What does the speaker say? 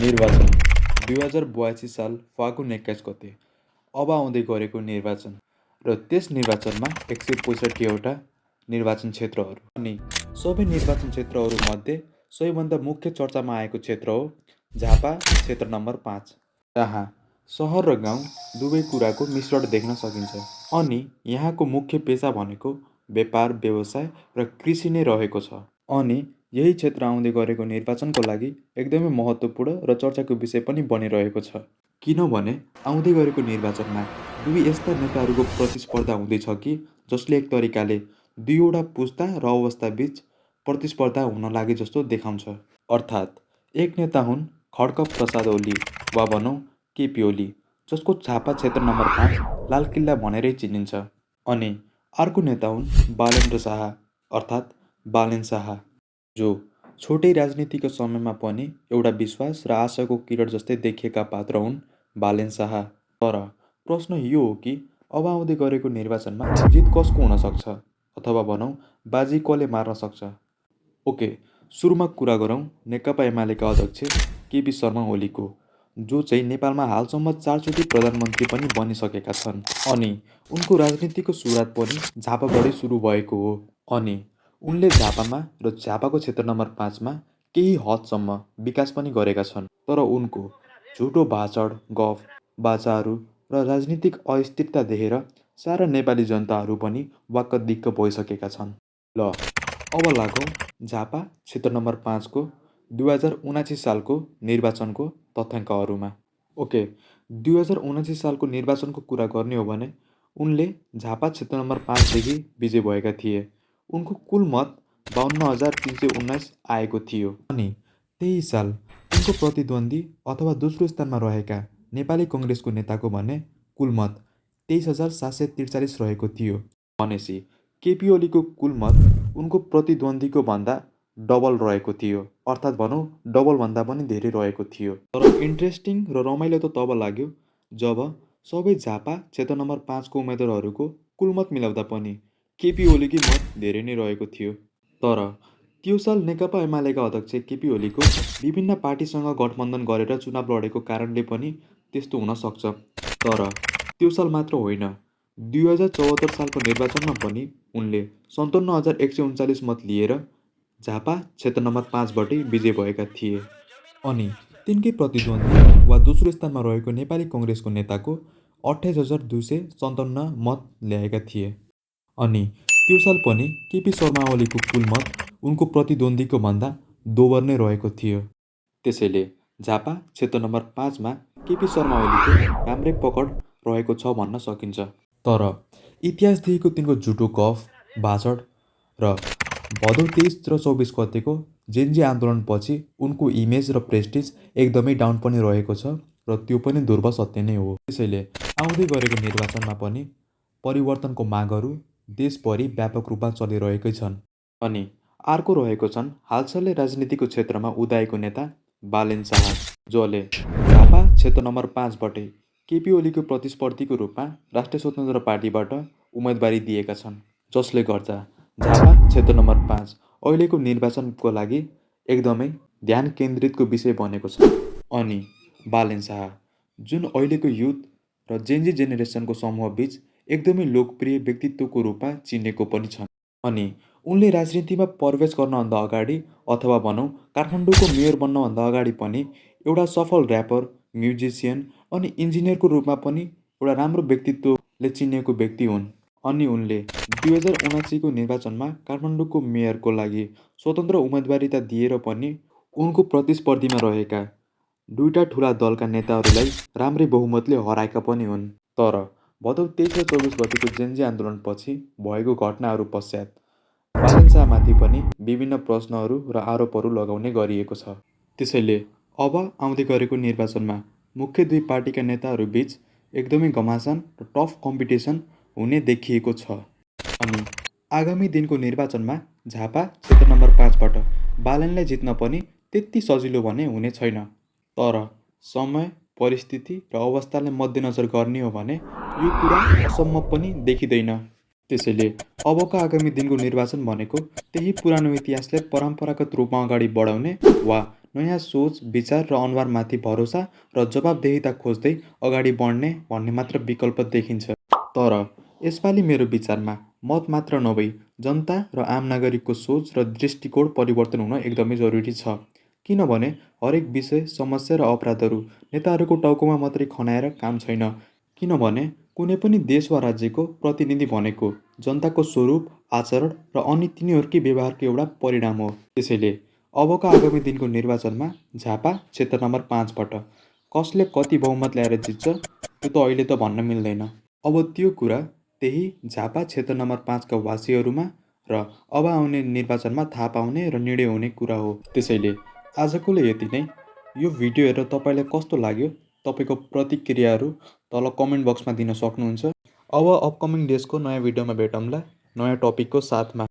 निर्वाचन 2082 साल फागुन 21 गते अब आउँदै गरेको निर्वाचन र त्यस निर्वाचनमा 165वटा निर्वाचन क्षेत्रहरू अनि सबै निर्वाचन क्षेत्रहरूमध्ये सबैभन्दा मुख्य चर्चामा आएको क्षेत्र हो झापा क्षेत्र नम्बर 5, जहाँ सहर र गाउँ दुवै कुराको मिश्रण देख्न सकिन्छ। अनि यहाँको मुख्य पेसा भनेको व्यापार व्यवसाय र कृषि नै रहेको छ। अनि यही क्षेत्र आउँदै गरेको निर्वाचनको लागि एकदमै महत्त्वपूर्ण र चर्चाको विषय पनि बनिरहेको छ। किनभने आउँदै गरेको निर्वाचनमा दुई यस्ता नेताहरूको प्रतिस्पर्धा हुँदैछ कि जसले एक तरिकाले दुईवटा पुस्ता र अवस्थाबीच प्रतिस्पर्धा हुन लागे जस्तो देखाउँछ। अर्थात् एक नेता हुन् खड्ग प्रसाद ओली वा भनौँ केपी ओली, जसको झापा क्षेत्र नम्बर 5 लालकिल्ला भनेरै चिनिन्छ। अनि अर्को नेता हुन् बालेन्द्र शाह अर्थात् बालेन शाह, जो छोटै राजनीतिको समयमा पनि एउटा विश्वास र आशाको किरण जस्तै देखिएका पात्र हुन् बालेन शाह। तर प्रश्न यो हो कि अब आउँदै गरेको निर्वाचनमा जित कसको हुन सक्छ, अथवा भनौँ बाजी कसले मार्न सक्छ। ओके, सुरुमा कुरा गरौँ नेकपा एमालेका अध्यक्ष केपी शर्मा ओलीको, जो चाहिँ नेपालमा हालसम्म 4 चोटि प्रधानमन्त्री पनि बनिसकेका छन्। अनि उनको राजनीतिको सुरुवात पनि झापाबाटै सुरु भएको हो। अनि उनले झापामा र झापाको क्षेत्र नम्बर 5मा केही हदसम्म विकास पनि गरेका छन्। तर उनको झुटो भाषण, गफ, बाचाहरू र राजनीतिक अस्थिरता देखेर सारा नेपाली जनताहरू पनि वाक्क दिक्क भइसकेका छन्। ल अब लागौँ झापा क्षेत्र नम्बर 5को 2079 सालको निर्वाचनको तथ्याङ्कहरूमा। ओके, 2079 सालको निर्वाचनको कुरा गर्ने हो भने उनले झापा क्षेत्र नम्बर 5देखि विजय भएका थिए। उनको कुल मत 52,319 आएको थियो। अनि त्यही साल उनको प्रतिद्वन्दी अथवा दोस्रो स्थानमा रहेका नेपाली कङ्ग्रेसको नेताको भने कुल मत 23,743 रहेको थियो। भनेपछि केपी ओलीको कुल मत उनको प्रतिद्वन्दीको भन्दा डबल रहेको थियो, अर्थात् भनौँ डबलभन्दा पनि धेरै रहेको थियो। तर इन्ट्रेस्टिङ र रमाइलो त तब लाग्यो जब सबै झापा क्षेत्र नम्बर 5को उम्मेदवारहरूको कुल मत मिलाउँदा पनि केपी ओलीकै मत धेरै नै रहेको थियो। तर त्यो साल नेकपा एमालेका अध्यक्ष केपी ओलीको विभिन्न पार्टीसँग गठबन्धन गरेर चुनाव लडेको कारणले पनि त्यस्तो हुन सक्छ। तर त्यो साल मात्र होइन, 2074 सालको निर्वाचनमा पनि उनले 57,139 मत लिएर झापा क्षेत्र नम्बर 5बाटै विजय भएका थिए। अनि तिनकै प्रतिद्वन्दी वा दोस्रो स्थानमा रहेको नेपाली कङ्ग्रेसको नेताको 28,257 मत ल्याएका थिए। अनि त्यो साल पनि केपी शर्मा ओलीको कुल मत उनको प्रतिद्वन्दीको भन्दा दोबर नै रहेको थियो। त्यसैले झापा क्षेत्र नम्बर 5मा केपी शर्मा ओलीको राम्रै पकड रहेको छ भन्न सकिन्छ। तर इतिहासदेखिको तिनको झुटो गफ, भाषण र भदौ 23 र 24 गतेको जेनजी आन्दोलनपछि उनको इमेज र प्रेस्टिज एकदमै डाउन पनि रहेको छ र त्यो पनि ध्रुव सत्य नै हो। त्यसैले आउँदै गरेको निर्वाचनमा पनि परिवर्तनको मागहरू देशभरि व्यापक रूपमा चलिरहेकै छन्। अनि अर्को रहेको छन् हालसालै राजनीतिको क्षेत्रमा उदाएको नेता बालेन शाह, जसले झापा क्षेत्र नम्बर 5बाटै केपी ओलीको प्रतिस्पर्धीको रूपमा राष्ट्रिय स्वतन्त्र पार्टीबाट उम्मेदवारी दिएका छन्, जसले गर्दा झापा क्षेत्र नम्बर 5 अहिलेको निर्वाचनको लागि एकदमै ध्यान केन्द्रितको विषय बनेको छ। अनि बालेन शाह, जुन अहिलेको युथ र जेनजी जेनेरेसनको समूहबीच एकदमै लोकप्रिय व्यक्तित्वको रूपमा चिनेको पनि छन्। अनि उनले राजनीतिमा प्रवेश गर्नभन्दा अगाडि अथवा भनौँ काठमाडौँको मेयर बन्नभन्दा अगाडि पनि एउटा सफल ऱ्यापर, म्युजिसियन अनि इन्जिनियरको रूपमा पनि एउटा राम्रो व्यक्तित्वले चिनिएको व्यक्ति हुन्। अनि उनले 2079को निर्वाचनमा काठमाडौँको मेयरको लागि स्वतन्त्र उम्मेदवारिता दिएर पनि उनको प्रतिस्पर्धीमा रहेका दुईटा ठुला दलका नेताहरूलाई राम्रै बहुमतले हराएका पनि हुन्। तर भदौ 23 र 24 गतिको जेनजी आन्दोलनपछि भएको घटनाहरू पश्चात बालेन शाहमाथि पनि विभिन्न प्रश्नहरू र आरोपहरू लगाउने गरिएको छ। त्यसैले अब आउँदै गरेको निर्वाचनमा मुख्य दुई पार्टीका नेताहरूबीच एकदमै घमासान र टफ कम्पिटिसन हुने देखिएको छ। अनि आगामी दिनको निर्वाचनमा झापा क्षेत्र नम्बर 5बाट बालेनलाई जित्न पनि त्यति सजिलो भने हुने छैन। तर समय, परिस्थिति र अवस्थालाई मध्यनजर गर्ने हो भने यो कुरा असम्भव पनि देखिँदैन। त्यसैले अबको आगामी दिनको निर्वाचन भनेको त्यही पुरानो इतिहासलाई परम्परागत रूपमा अगाडि बढाउने वा नयाँ सोच, विचार र अनुहारमाथि भरोसा र जवाबदेहिता खोज्दै अगाडि बढ्ने भन्ने मात्र विकल्प देखिन्छ। तर यसपालि मेरो विचारमा मत मात्र नभई जनता र आम नागरिकको सोच र दृष्टिकोण परिवर्तन हुन एकदमै जरुरी छ। किनभने हरेक विषय, समस्या र अपराधहरू नेताहरूको टाउकोमा मात्रै खनाएर काम छैन। किनभने कुनै पनि देश वा राज्यको प्रतिनिधि भनेको जनताको स्वरूप, आचरण र अनि तिनीहरूकै व्यवहारको एउटा परिणाम हो। त्यसैले अबका आगामी दिनको निर्वाचनमा झापा क्षेत्र नम्बर 5बाट कसले कति बहुमत ल्याएर जित्छ त्यो त अहिले त भन्न मिल्दैन। अब त्यो कुरा त्यही झापा क्षेत्र नम्बर 5का वासीहरूमा र अब आउने निर्वाचनमा थाहा पाउने र निर्णय हुने कुरा हो। त्यसैले आजको लागि यति नै। यो भिडियो हेरेर तपाईँलाई कस्तो लाग्यो? तपाईँको प्रतिक्रियाहरू तल कमेन्ट बक्समा दिन सक्नुहुन्छ। अब अपकमिङ डेजको नयाँ भिडियोमा भेटौँला, नयाँ टपिकको साथमा।